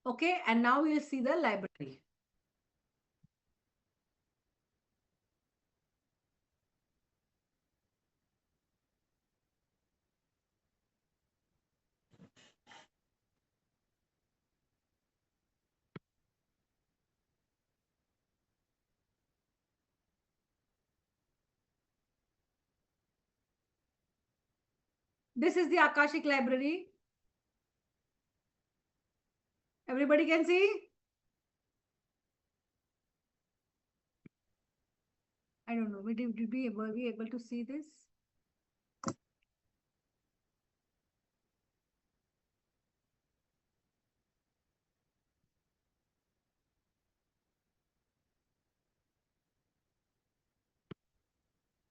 Okay, and now we'll see the library. This is the Akashic library. Everybody can see? I don't know. Were we able to see this?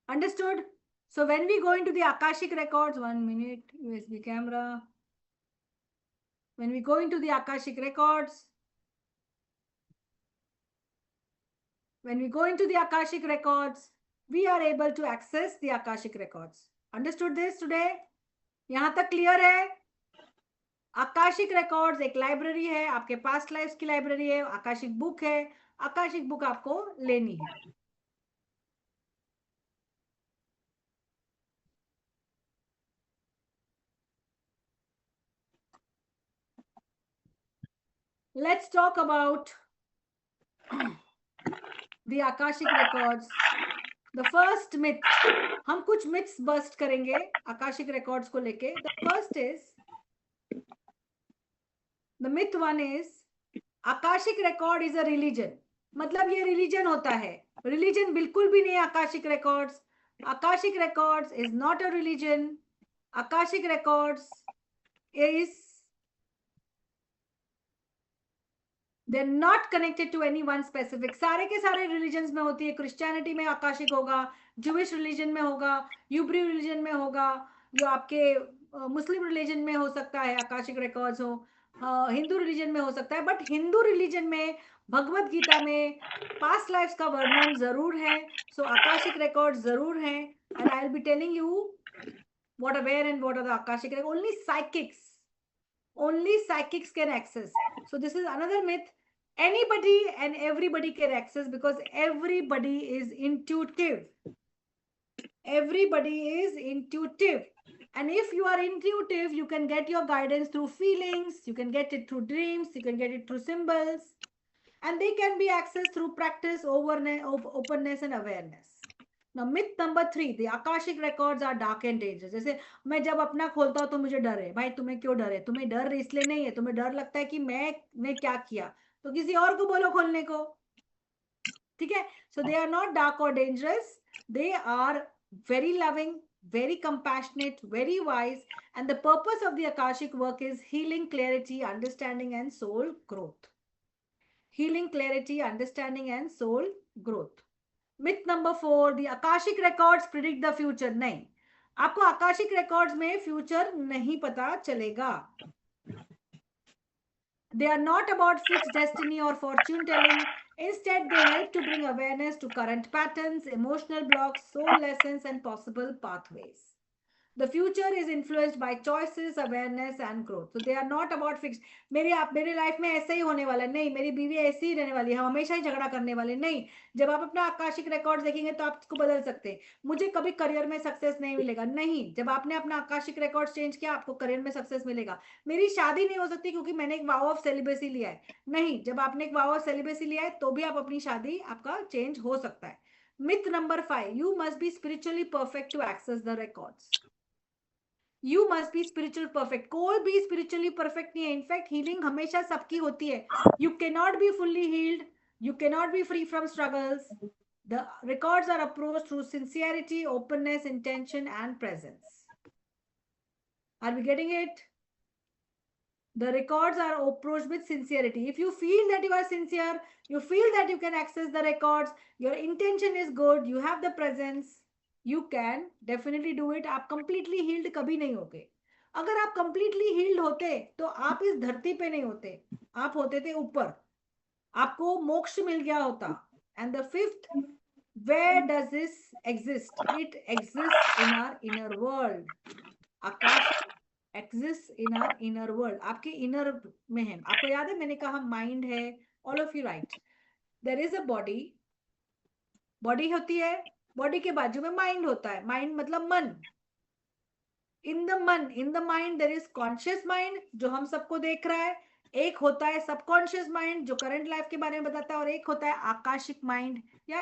Understood? So when we go into the Akashic records, 1 minute, USB camera. When we go into the Akashic records, we are able to access the Akashic records. Understood this today? यहाँ तक clear है? Akashic records एक library है, आपके past lives की library है, Akashic book है, Akashic book आपको लेनी है. Let's talk about the Akashic records. The first myth, हम कुछ myths bust करेंगे आकाशिक records को लेके. The first is, the myth one is, Akashic record is a religion. मतलब ये religion होता है. Religion बिल्कुल भी नहीं है Akashic records. Akashic records is not a religion. Akashic records is, they're not connected to any one specific. सारे के सारे religions में होती है. Christianity में आकाशिक होगा, Jewish religion में होगा, Hebrew religion में होगा, जो आपके मुस्लिम religion में हो सकता है आकाशिक records हो, हिंदू religion में हो सकता है. बट हिंदू religion में भगवत गीता में past lives का वर्णन जरूर है. So आकाशिक records जरूर हैं. And I'll be telling you what are where and what are the akashic records. Only psychics can access. So this is another myth. Anybody and everybody can access, because everybody is intuitive. Everybody is intuitive. And if you are intuitive, you can get your guidance through feelings, you can get it through dreams, you can get it through symbols, and they can be accessed through practice, openness and awareness. Now myth number 3, the akashic records are dark and dangerous. जैसे मैं जब अपना खोलता हूँ तो मुझे डर है. भाई तुम्हें क्यों डर है? तुम्हें डर इसलिए नहीं है, तुम्हें डर लगता है कि मैंने क्या किया, तो किसी और को बोलो खोलने को. ठीक है? So they are not dark or dangerous. They are very loving, very compassionate, very wise, and the purpose of the akashic work is healing, clarity, understanding and soul growth. Healing, clarity, understanding and soul growth. Myth number 4, the Akashic records predict the future. नहीं, आपको Akashic records में future नहीं पता चलेगा. They are not about fixed destiny or fortune telling. Instead, they help to bring awareness to current patterns, emotional blocks, soul lessons, and possible pathways. The future is influenced by choices, awareness and growth. So they are not about fixed. मेरे life में ऐसे ही होने वाला है, नहीं मेरी बीवी ऐसी ही रहने वाली है, हम हमेशा ही झगड़ा करने वाले, नहीं. जब आप अपना आकाशिक रिकॉर्ड देखेंगे तो आप इसको बदल सकते हैं. मुझे कभी करियर में सक्सेस नहीं मिलेगा, नहीं. जब आपने अपना आकाशिक रिकॉर्ड चेंज किया, आपको करियर में सक्सेस मिलेगा. मेरी शादी नहीं हो सकती क्योंकि मैंने एक वाव ऑफ सेलिब्रेसी लिया है, नहीं. जब आपने एक वाव ऑफ सेलिब्रेसी लिया है तो भी आप अपनी शादी आपका चेंज हो सकता है. Myth number 5, you must be spiritually perfect to access the records. You must be spiritual perfect. कोई भी spiritually perfect नहीं है. इनफैक्ट healing हमेशा सबकी होती है. You cannot be fully healed. You cannot be free from struggles. The records are approached through sincerity, openness, intention, and presence. Are we getting it? The records are approached with sincerity. If you feel that you are sincere, you feel that you can access the records, your intention is good, you have the presence, you can definitely do it. आप completely healed कभी नहीं होगे. अगर आप completely healed होते तो आप इस धरती पे नहीं होते, आप होते थे ऊपर, आपको मोक्ष मिल गया होता. And the fifth, where does this exist? It exists in our inner world. Akash, at exists in our inner world. आपके inner में है. आपको याद है मैंने कहा mind है. All of you right. There is a body. Body होती है. Body के बाजू में mind होता है. Mind मतलब मन. In the mind there is conscious mind जो हम सबको देख रहा है. एक होता है सबकॉन्शियस माइंड जो करंट लाइफ के बारे में बताता है, और एक होता है आकाशिक माइंड, या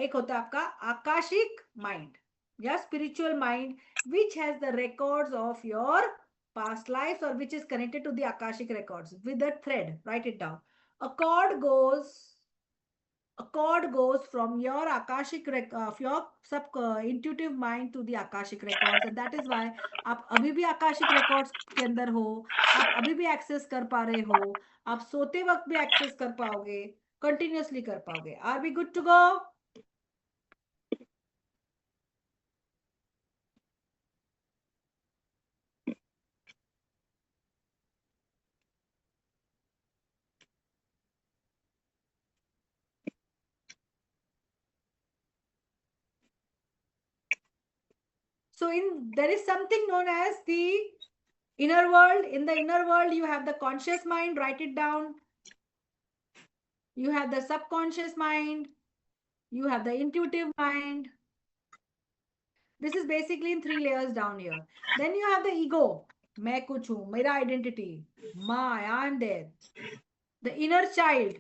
एक होता है आपका आकाशिक माइंड या spiritual mind, which has the records of your past lives or which is connected to the akashic records with a thread. Write it down. A cord goes a cord goes from your akashic of your sub intuitive mind to the akashic records, and that is why आप अभी भी akashic records के अंदर हो. आप अभी भी access कर पा रहे हो. आप सोते वक्त भी एक्सेस कर पाओगे, कंटिन्यूअसली कर पाओगे. Are we good to go? So there is something known as the inner world. In the inner world, you have the conscious mind. Write it down. You have the subconscious mind. You have the intuitive mind. This is basically in 3 layers down here. Then you have the ego. मैं कुछ हूँ, मेरा identity. I am there. The inner child.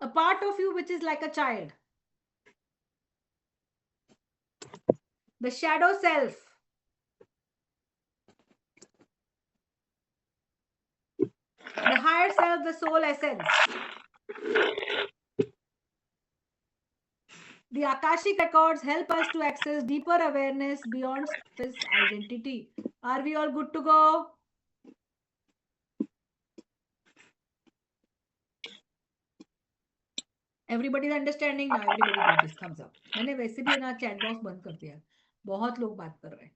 A part of you which is like a child. The shadow self. The higher self, the soul essence. The Akashic records help us to access deeper awareness beyond surface identity. Are we all good to go? Everybody is understanding now. Everybody got this thumbs up. मैंने वैसे भी ना chat box बंद कर दिया. बहुत लोग बात कर रहे हैं.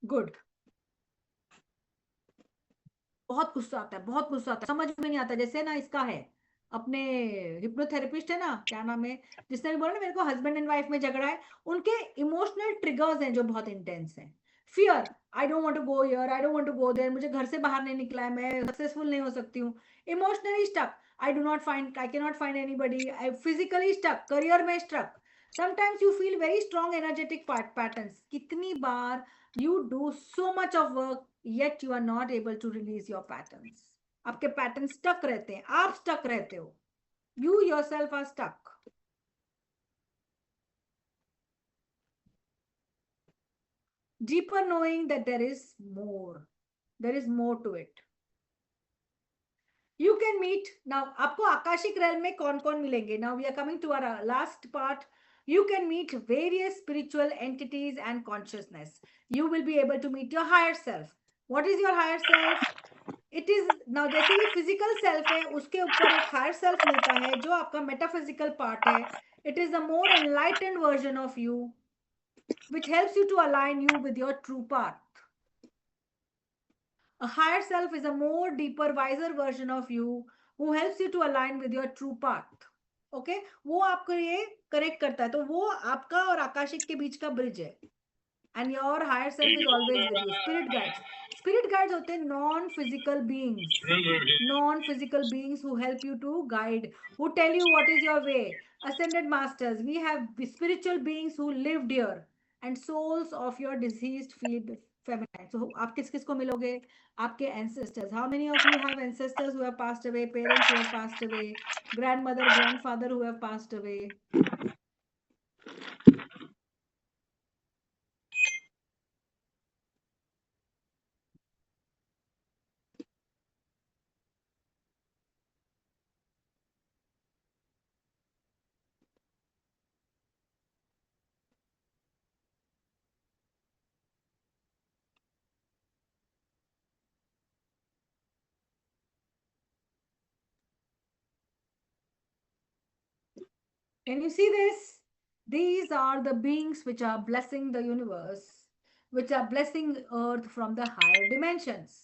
गुड. बहुत गुस्सा आता है, बहुत गुस्सा आता है, समझ में नहीं आता. जैसे ना इसका है अपने हिप्नोथेरेपिस्ट है ना, क्या नाम है, जिसने भी बोला ना मेरे को हस्बैंड एंड वाइफ में झगड़ा है, उनके इमोशनल ट्रिगर्स हैं जो बहुत इंटेंस हैं. Fear, I don't want to go here, I don't want to go there, मुझे घर से बाहर नहीं निकला है, मैं सक्सेसफुल नहीं हो सकती हूँ. Emotionally stuck, I do not find, I can not find anybody. I physically stuck, career में stuck. Sometimes you feel very strong energetic patterns. कितनी बार you do so much of work yet you are not able to release your patterns. आपके pattern stuck रहते हैं, आप stuck रहते हो. You yourself are stuck. Deeper knowing that there is more to it. You can meet now. आपको Akashic realm में कौन कौन मिलेंगे? Now we are coming to our last part. You can meet various spiritual entities and consciousness. You will be able to meet your higher self. What is your higher self? It is now, जैसे ये physical self है, उसके ऊपर एक higher self मिलता है जो आपका metaphysical part है. It is a more enlightened version of you, which helps you to align you with your true path. A higher self is a more deeper, wiser version of you who helps you to align with your true path. Okay? वो आपको ये connect करता है, तो वो आपका और Akashic के बीच का ब्रिज है. And your higher self is always with you. Spirit guides. Spirit guides होते हैं non-physical beings. Non-physical beings who help you to guide, who tell you what is your way. Ascended masters. We have spiritual beings who lived here, and souls of your deceased field feminine. So आप किस किस को मिलोगे? आपके ancestors. How many of you have ancestors who have passed away, parents who have passed away, grandmother, grandfather who have passed away? Can you see this? These are the beings which are blessing the universe, which are blessing Earth from the higher dimensions.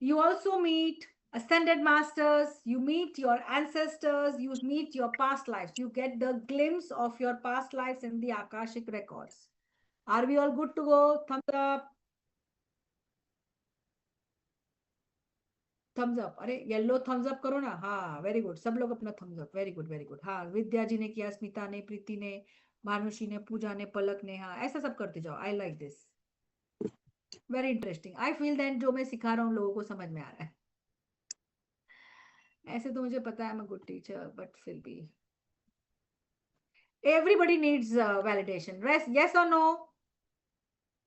You also meet Ascended masters, you meet your ancestors, you meet your past lives. You get the glimpse of your past lives in the Akashic records. Are we all good to go? Thumbs up. Thumbs up. अरे येलो thumbs up करो ना. हाँ very good. सब लोग अपना thumbs up. Very good very good. हाँ विद्या जी ने किया, स्मिता ने, प्रीति ने, भानुषी ने, पूजा ने, पलक ने. हाँ ऐसा सब करते जाओ. I like this. Very interesting. I feel that जो मैं सिखा रहा हूँ लोगों को समझ में आ रहा है. ऐसे तो मुझे पता है I am a good teacher but फिर भी everybody needs validation. Yes or no?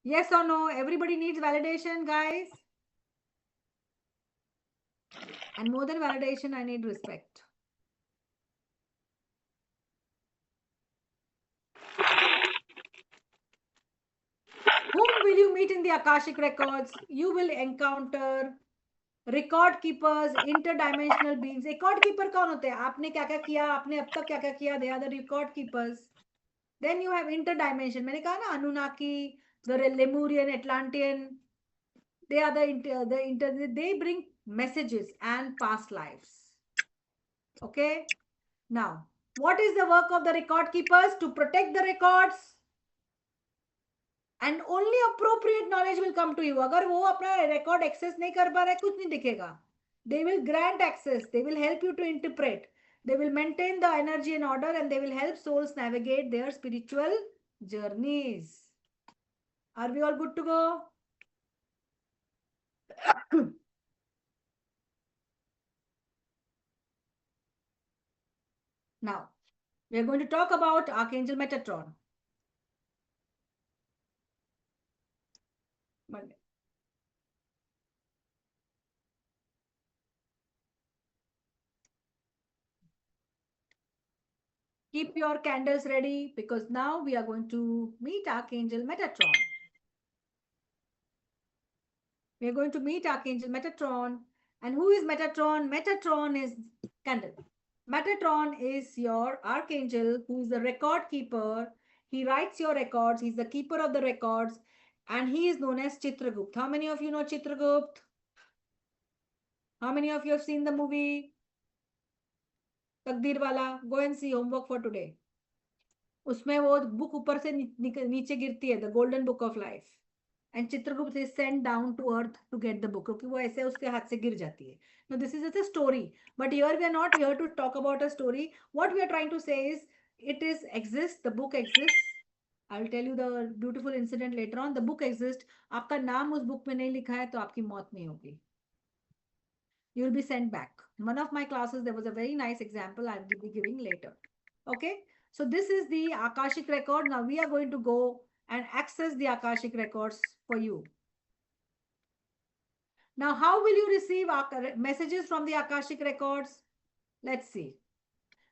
Yes or no? Everybody needs validation, guys. And more than validation, I need respect. Whom will you meet in the Akashic records? You will encounter record keepers, interdimensional beings. Record keeper कौन होते हैं? आपने क्या क्या किया, आपने अब तक क्या क्या किया? They are the record keepers. Then you have interdimension. मैंने कहा ना Anunnaki, the Lemurian, Atlantean. They are they bring messages and past lives. Okay. Now, what is the work of the record keepers? To protect the records. And only appropriate knowledge will come to you. अगर वो अपना record access नहीं कर पा रहा है, कुछ नहीं दिखेगा. They will grant access. They will help you to interpret. They will maintain the energy and order, and they will help souls navigate their spiritual journeys. Are we all good to go? Now, we are going to talk about Archangel Metatron. Monday. Keep your candles ready because now we are going to meet Archangel Metatron. We are going to meet Archangel Metatron. And who is Metatron? Metatron is candle. Metatron is your archangel who is the record keeper. He writes your records. He's the keeper of the records. And he is known as Chitragupt. How many of you know Chitragupt? How many of you have seen the movie Takdir Wala? Go and see homework for today. उसमें वो book ऊपर से नीचे गिरती है, the golden book of life. And Chitragupta is sent down to earth to get the book, क्योंकि वो ऐसे उसके हाथ से गिर जाती है. No this is a story, but here we are not here to talk about a story. What we are trying to say is it is exists, the book exists. I will tell you the beautiful incident later on. The book exists. आपका नाम उस book में नहीं लिखा है तो आपकी मौत नहीं होगी. You will be sent back. In one of my classes there was a very nice example I will be giving later. Okay, so this is the Akashic record. Now we are going to go and access the Akashic records for you. Now, how will you receive messages from the Akashic records? Let's see.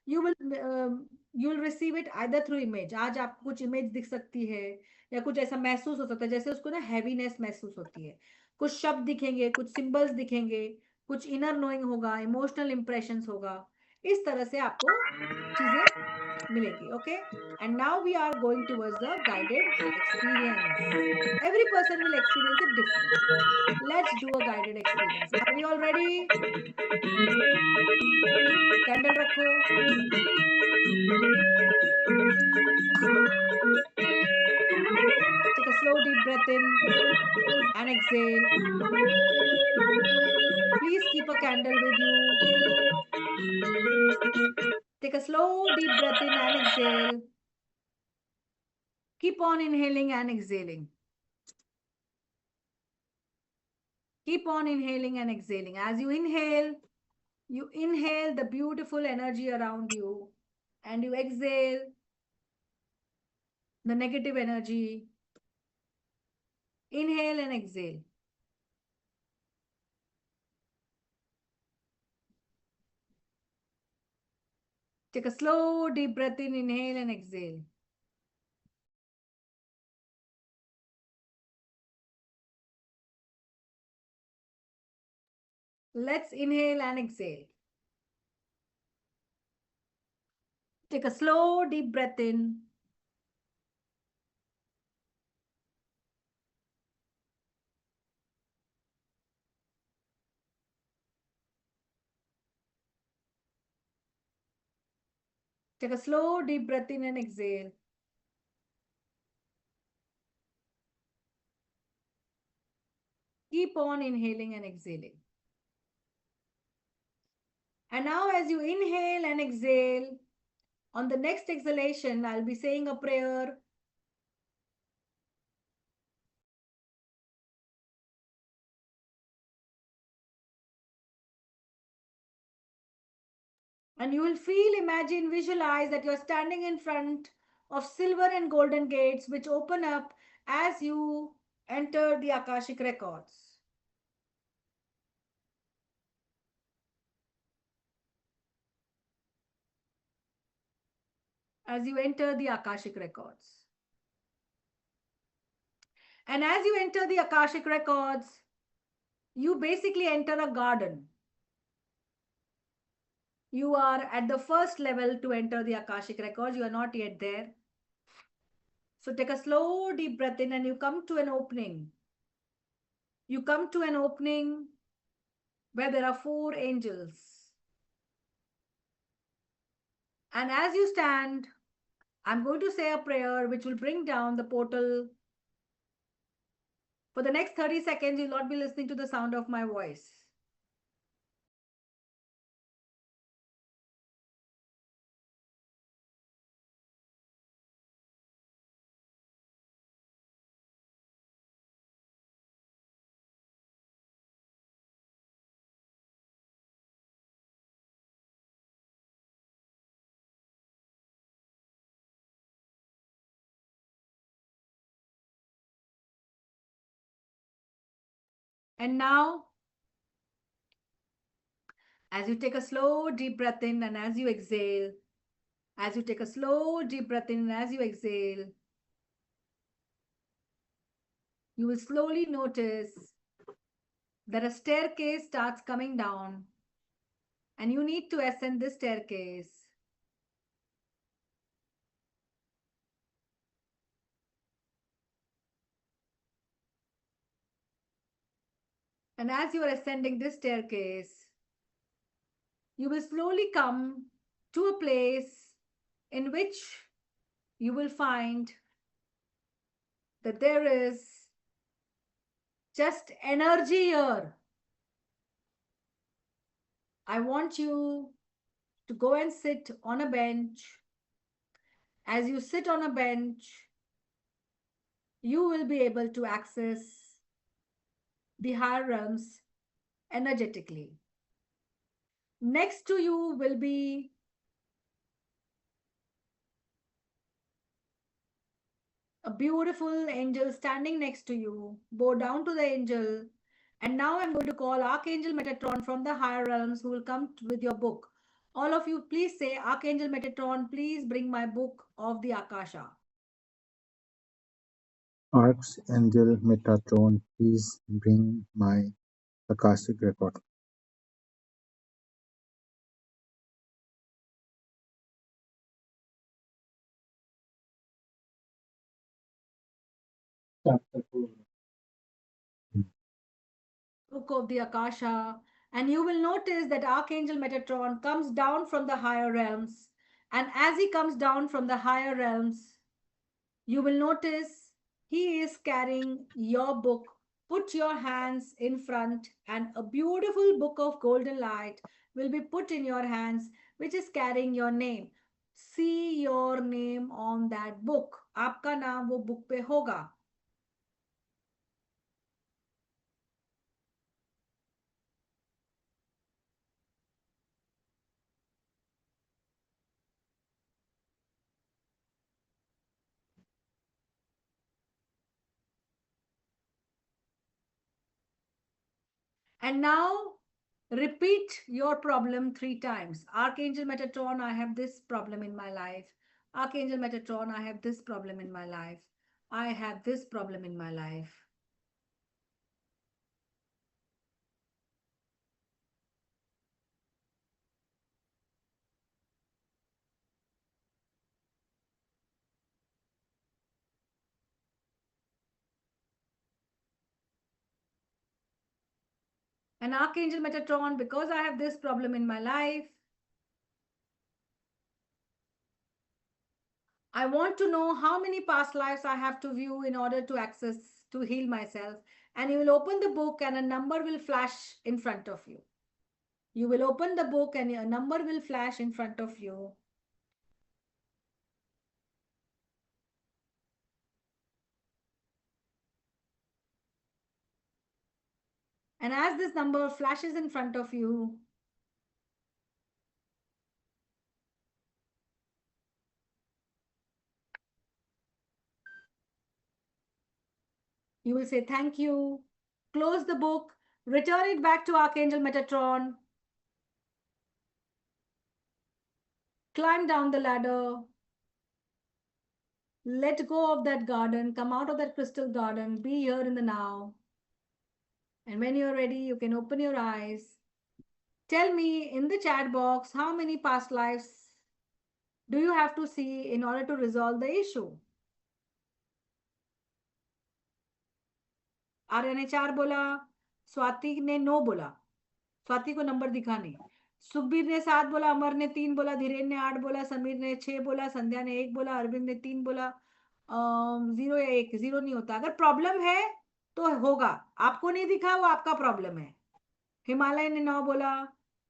You will receive it either through image. आज आपको कुछ image दिख सकती है या कुछ ऐसा महसूस हो सकता है, जैसे उसको ना heaviness महसूस होती है. कुछ शब्द दिखेंगे, कुछ symbols दिखेंगे, कुछ inner knowing होगा, emotional impressions होगा. इस तरह से आपको चीजें मिलेगी. Okay, and now we are going towards the guided experience. Every person will experience it differently. Let's do a guided experience. Are we all ready? Candle rakho. Take a slow deep breath in and exhale. Please keep a candle with you. Take a slow deep breath in and exhale. Keep on inhaling and exhaling. Keep on inhaling and exhaling. As you inhale the beautiful energy around you, and you exhale the negative energy. Inhale and exhale. Take a slow deep breath in, inhale and exhale. Let's inhale and exhale. Take a slow deep breath in. Take a slow, deep breath in and exhale. Keep on inhaling and exhaling. And now, as you inhale and exhale, on the next exhalation, I'll be saying a prayer. And you will feel, imagine, visualize that you're standing in front of silver and golden gates which open up as you enter the Akashic records. As you enter the Akashic records. And as you enter the Akashic records, you basically enter a garden. You are at the first level to enter the Akashic records. You are not yet there. So take a slow, deep breath in and you come to an opening. You come to an opening where there are four angels. And as you stand, I'm going to say a prayer which will bring down the portal. For the next 30 seconds, you'll not be listening to the sound of my voice. And now, as you take a slow, deep breath in and as you exhale, as you take a slow, deep breath in and as you exhale, you will slowly notice that a staircase starts coming down and you need to ascend this staircase. And as you are ascending this staircase, you will slowly come to a place in which you will find that there is just energy here. I want you to go and sit on a bench. As you sit on a bench, you will be able to access the higher realms energetically. Next to you will be a beautiful angel standing next to you. Bow down to the angel. And now I'm going to call Archangel Metatron from the higher realms who will come with your book. All of you, please say, Archangel Metatron, please bring my book of the Akasha. Archangel Metatron, please bring my Akashic record. Chapter 4. Book of the Akasha. And you will notice that Archangel Metatron comes down from the higher realms. And as he comes down from the higher realms, you will notice he is carrying your book. Put your hands in front, and a beautiful book of golden light will be put in your hands, which is carrying your name. See your name on that book. आपका नाम वो book पे होगा. And now repeat your problem 3 times. Archangel Metatron, I have this problem in my life. Archangel Metatron, I have this problem in my life. I have this problem in my life. And Archangel Metatron, because I have this problem in my life, I want to know how many past lives I have to view in order to access, to heal myself. And you will open the book and a number will flash in front of you. You will open the book and a number will flash in front of you. And as this number flashes in front of you, you will say thank you, close the book, return it back to Archangel Metatron, climb down the ladder, let go of that garden, come out of that crystal garden, be here in the now. And when you're ready, you can open your eyes. Tell me in the chat box how many past lives do you have to see in order to resolve the issue? Arya ने 4 बोला, स्वाति ने 9 बोला, स्वाति को number दिखा नहीं, सुखबीर ने 7 बोला, अमर ने 3 बोला, धीरेन ने 8 बोला, समीर ने 6 बोला, संध्या ने 1 बोला, अरविंद ने 3 बोला, 0 या 1, 0 नहीं होता। अगर प्रॉब्लम है तो होगा, आपको नहीं दिखा वो आपका प्रॉब्लम है। हिमालय ने 9 बोला,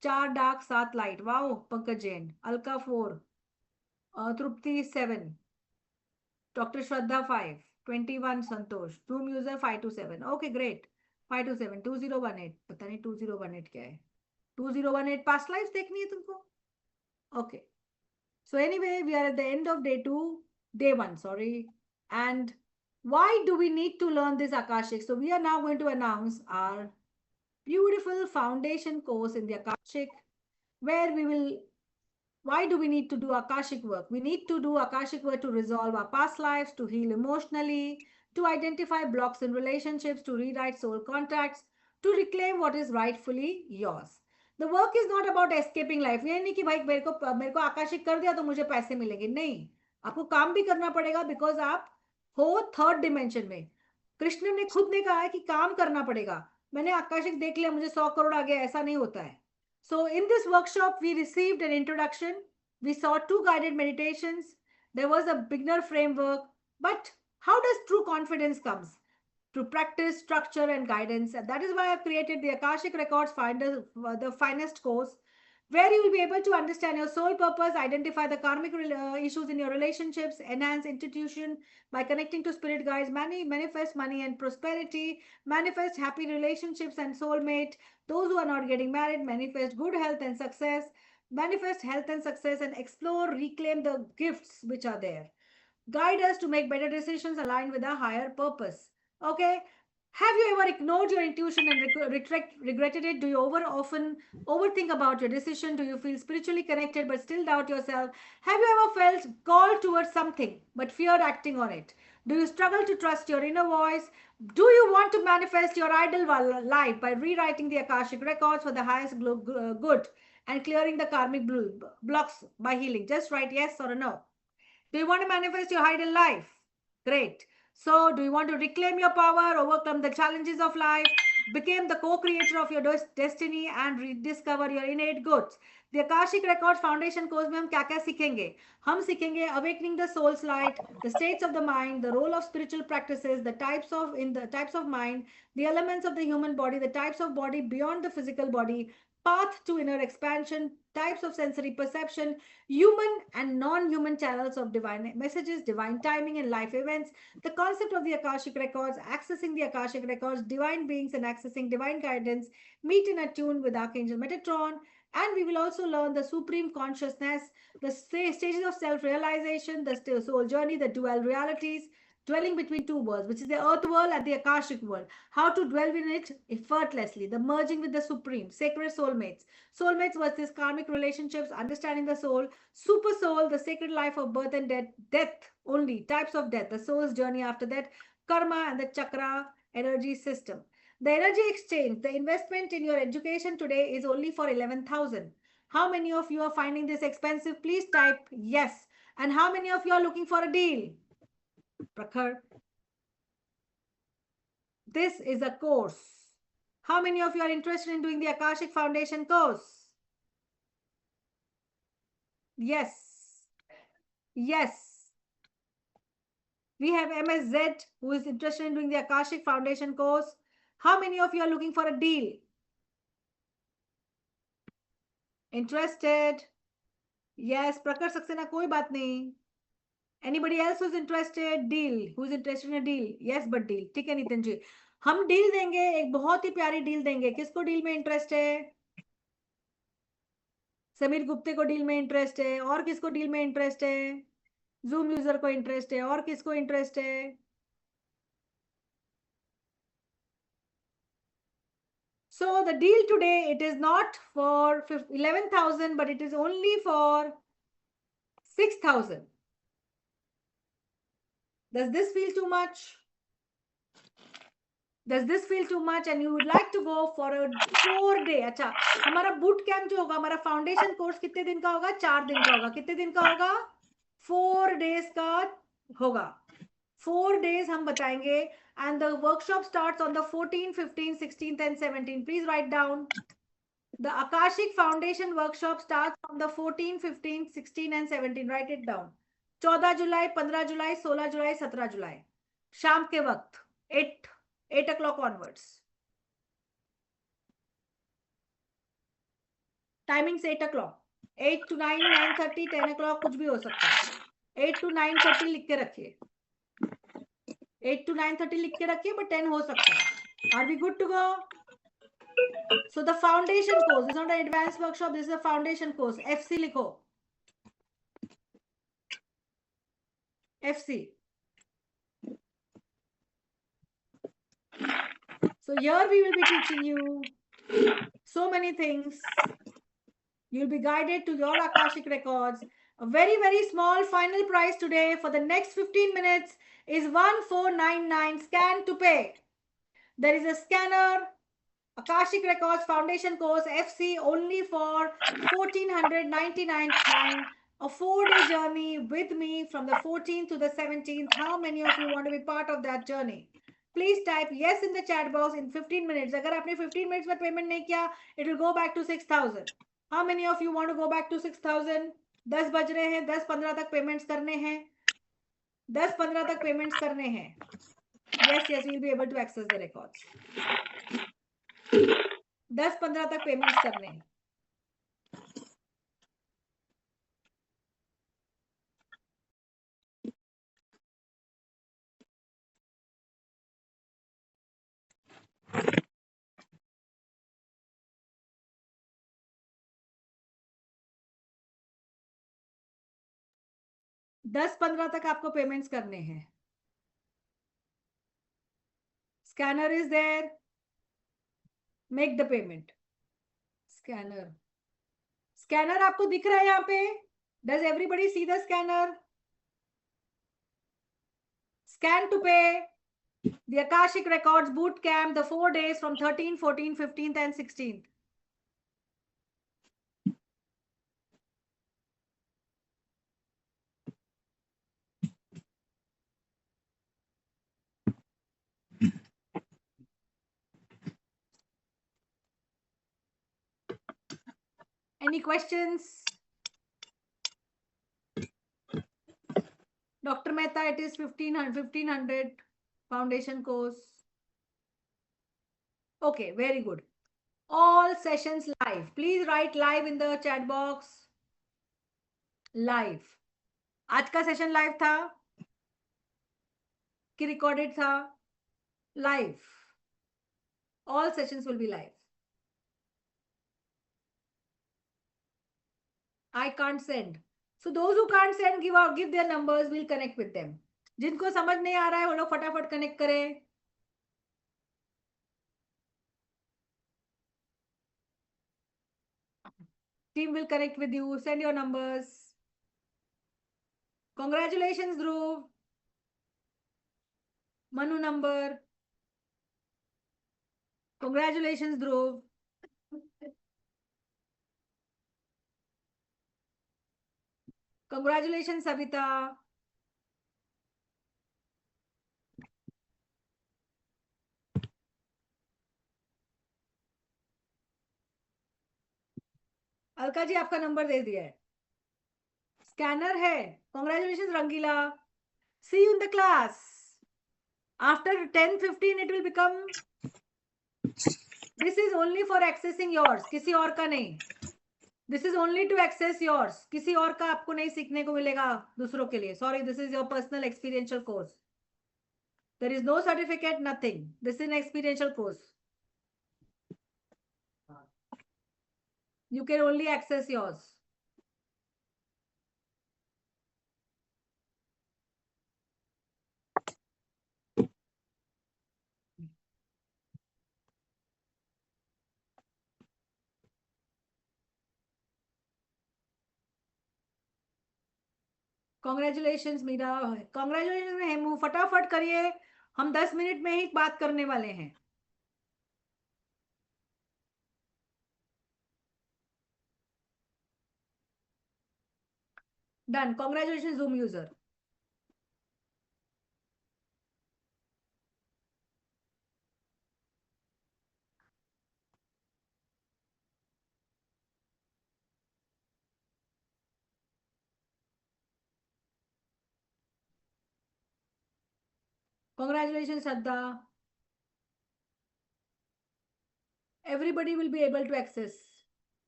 4 dark 7 light, wow Pankaj Jain, Alka 4, तृप्ति 7, डॉक्टर श्रद्धा 5, 21 संतोष, जूम यूजर 527, ओके ग्रेट, 527, 2018, पता नहीं 2018 क्या है, 2018 पास्ट लाइफ देखनी है तुमको, okay. So anyway, we are at the end of day 1, sorry. And why do we need to learn this Akashic? So we are now going to announce our beautiful foundation course in the Akashic, where we will, why do we need to do Akashic work? We need to do Akashic work to resolve our past lives, to heal emotionally, to identify blocks in relationships, to rewrite soul contracts, to reclaim what is rightfully yours. The work is not about escaping life. ये नहीं कि भाई मेरे को Akashic कर दिया तो मुझे पैसे मिलेंगे, नहीं, आपको काम भी करना पड़ेगा, बिकॉज आप हो 3rd डिमेंशन में। कृष्ण ने खुद ने कहा है कि काम करना पड़ेगा, मैंने आकाशिक देख लिया मुझे 100 करोड़ आ गया, ऐसा नहीं होता है। So in this workshop, we received an introduction. We saw 2 guided meditations. There was a beginner framework. But how does true confidence comes? Through practice, structure, and guidance. And that is why I've created the Akashic Records Finder, the finest course, where you will be able to understand your soul purpose, identify the karmic issues in your relationships, enhance institution by connecting to spirit guides, manifest money and prosperity, manifest happy relationships and soulmate. Those who are not getting married, manifest good health and success, manifest health and success, and explore, reclaim the gifts which are there. Guide us to make better decisions aligned with our higher purpose. Okay. Have you ever ignored your intuition and regretted it? Do you often overthink about your decision? Do you feel spiritually connected but still doubt yourself? Have you ever felt called towards something but feared acting on it? Do you struggle to trust your inner voice? Do you want to manifest your ideal life by rewriting the Akashic records for the highest good and clearing the karmic blocks by healing? Just write yes or a no. Do you want to manifest your ideal life? Great. So, do you want to reclaim your power, overcome the challenges of life, become the co-creator of your destiny, and rediscover your innate goods? The Akashic Records Foundation course में हम क्या क्या सीखेंगे? हम सीखेंगे awakening the soul's light, the states of the mind, the role of spiritual practices, the types of mind, the elements of the human body, the types of body beyond the physical body, path to inner expansion, types of sensory perception, human and non-human channels of divine messages, divine timing and life events, the concept of the Akashic records, accessing the Akashic records, divine beings and accessing divine guidance, meet and attune with Archangel Metatron, and we will also learn the supreme consciousness, the stages of self-realization, the soul journey, the dual realities, dwelling between 2 worlds, which is the earth world and the Akashic world, how to dwell in it effortlessly, the merging with the supreme, sacred soulmates versus karmic relationships, understanding the soul, super soul, the sacred life of birth and death only, types of death, the soul's journey after that, karma and the chakra energy system. The energy exchange, the investment in your education today is only for 11,000. How many of you are finding this expensive? Please type yes. And how many of you are looking for a deal? Prakhar. This is a course. How many of you are interested in doing the Akashic Foundation course? Yes. Yes. We have MSZ who is interested in doing the Akashic Foundation course. How many of you are looking for a deal? Interested? Yes, Prakar Saxena, koi baat nahi. Anybody else who's interested? Deal. Who's interested in a deal? Yes, but deal. ठीक है नितिन जी. हम deal देंगे, एक बहुत ही प्यारी deal देंगे. किसको deal में इंटरेस्ट है? समीर गुप्ते को डील में इंटरेस्ट है. और किसको डील में इंटरेस्ट है? जूम यूजर को इंटरेस्ट है. और किसको इंटरेस्ट है? So the deal today, it is not for 11,000, but it is only for 6,000. Does this feel too much? Does this feel too much? And you would like to go for a 4-day. अच्छा, हमारा boot camp जो होगा, हमारा foundation course कितने दिन का होगा? 4 दिन का होगा. कितने दिन का होगा? 4 days का होगा. 4 days हम बताएंगे. And the workshop starts on the 14th, 15th, 16th and 17th. Please write down. The Akashic Foundation workshop starts on the 14, 15, 16 and 17. Write it down. 14 जुलाई, 15 जुलाई, 16 जुलाई, 17 जुलाई. शाम के वक्त 8 o'clock onwards. Timings 8 o'clock. 8 to 9, 9:30, 10 o'clock कुछ भी हो सकता है. 8 to 9:30 लिख के रखिए. 8 to 9:30 लिख के रखिए, but 10 हो सकता है. Are we good to go? So the foundation course is not an advanced workshop. This is a foundation course. FC लिखो. FC. So here we will be teaching you so many things. You'll be guided to your Akashic records. A very, very small final price today for the next 15 minutes is 1499. Scan to pay. There is a scanner, Akashic Records Foundation course FC only for 1499. A 4-day journey with me from the 14th to the 17th. How many of you want to be part of that journey? Please type yes in the chat box in 15 minutes. अगर आपने 15 minutes में payment नहीं किया, it will go back to 6,000. How many of you want to go back to 6,000? 10 बज रहे हैं, 10-15 तक payments करने हैं. 10-15 तक payments करने हैं. Yes, we'll be able to access the records. 10-15 तक payments करने हैं. दस 15 तक आपको पेमेंट्स करने हैं. Scanner is there. Make the payment. Scanner आपको दिख रहा है यहाँ पे? Does everybody see the scanner? Scan to pay the Akashic Records boot camp, the 4 days from 13, 14, 15th and 16th. Any questions? Dr. Mehta, it is 1500 foundation course. Okay, very good. All sessions live. Please write live in the chat box. Live. आज का session live था कि recorded था? Live. All sessions will be live. I can't send. So those who can't send, give their numbers. We'll connect with them. जिनको समझ नहीं आ रहा है वो लोग फटाफट कनेक्ट करें. Team will connect with you. Send your numbers. Congratulations, Dhruv. Manu number. Congratulations, Dhruv. Congratulations, Savita. Alka ji आपका नंबर दे दिया है. स्कैनर है. Congratulations, Rangeela. See you in the class. After 10:15 it will become, this is only for accessing yours, किसी और का नहीं. This is only to access yours. किसी और का आपको नहीं सीखने को मिलेगा दूसरों के लिए. Sorry, this is your personal experiential course. There is no certificate, nothing. This is an experiential course. You can only access yours. Congratulation Meera. Congratulation Hemu. फटाफट करिए, हम 10 मिनट में ही बात करने वाले हैं. Done. Congratulation zoom user. Congratulation Shraddha. Everybody will be able to access.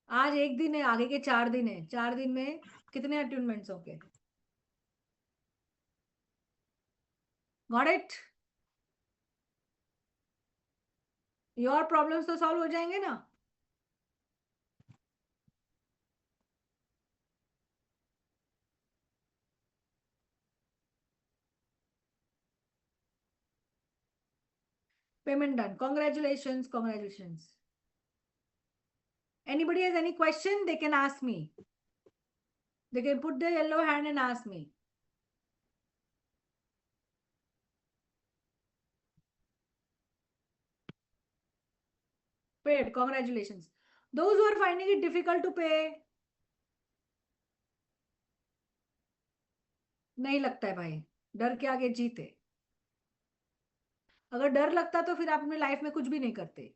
आज एक दिन है, आगे के 4 दिन है. 4 दिन में कितने अट्यूनमेंट्स होंगे? Got it. योर प्रॉब्लम्स तो सॉल्व हो जाएंगे ना. Payment done. Congratulations. Congratulations. Anybody has any question, they can ask me. They can put their yellow hand and ask me. Paid. Congratulations. Those who are finding it difficult to pay, नहीं लगता है भाई, डर के आगे जीते. अगर डर लगता तो फिर आप अपनी लाइफ में कुछ भी नहीं करते.